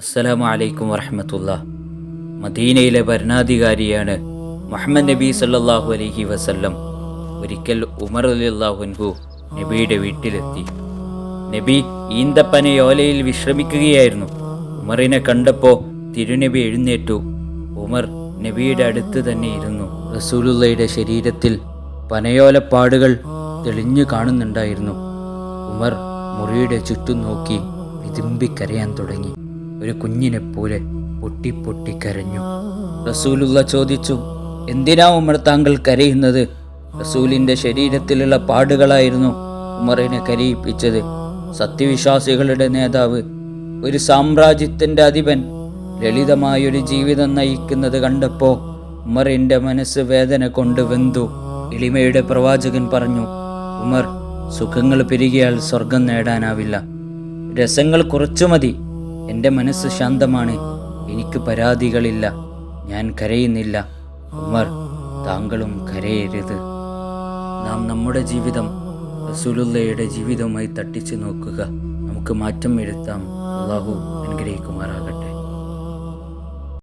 അസ്സലാമു അലൈക്കും വറഹ്മത്തുള്ളാഹി. മദീനയിലെ ഭരണാധികാരിയാണ് മുഹമ്മദ് നബി സല്ലല്ലാഹു അലൈഹി വസല്ലം. ഒരിക്കൽ ഉമർ റളിയല്ലാഹു അൻഹു നബിയുടെ വീട്ടിലെത്തി. നബി ഈന്തപ്പനയോലയിൽ വിശ്രമിക്കുകയായിരുന്നു. ഉമറിനെ കണ്ടപ്പോൾ തിരുനബി എഴുന്നേറ്റു. ഉമർ നബിയുടെ അടുത്ത് തന്നെ ഇരുന്നു. റസൂലുള്ളയുടെ ശരീരത്തിൽ പനയോലപ്പാടുകൾ തെളിഞ്ഞു കാണുന്നുണ്ടായിരുന്നു. ഉമർ മുറിയുടെ ചുറ്റും നോക്കി വിതുമ്പിക്കരയാൻ തുടങ്ങി. ഒരു കുഞ്ഞിനെപ്പോലെ പൊട്ടി പൊട്ടി കരഞ്ഞു. റസൂലുള്ള ചോദിച്ചു, എന്തിനാ ഉമർ താങ്കൾ കരയുന്നത്? റസൂലിൻ്റെ ശരീരത്തിലുള്ള പാടുകളായിരുന്നു ഉമറിനെ കരയിപ്പിച്ചത്. സത്യവിശ്വാസികളുടെ നേതാവ്, ഒരു സാമ്രാജ്യത്തിൻ്റെ അധിപൻ ലളിതമായൊരു ജീവിതം നയിക്കുന്നത് കണ്ടപ്പോൾ ഉമറിൻ്റെ മനസ്സ് വേദന കൊണ്ട് വെന്തു. എളിമയുടെ പ്രവാചകൻ പറഞ്ഞു, ഉമർ, സുഖങ്ങൾ പെരുകിയാൽ സ്വർഗം നേടാനാവില്ല. രസങ്ങൾ കുറച്ചു മതി. എൻ്റെ മനസ്സ് ശാന്തമാണ്. എനിക്ക് പരാതികളില്ല. ഞാൻ കരയുന്നില്ല. ഉമർ, താങ്കളും കരയരുത്. നാം നമ്മുടെ ജീവിതം റസൂലുള്ളയുടെ ജീവിതവുമായി തട്ടിച്ചു നോക്കുക. നമുക്ക് മാറ്റം വരുത്താം. അല്ലാഹു അനുഗ്രഹിക്കുമാറാകട്ടെ.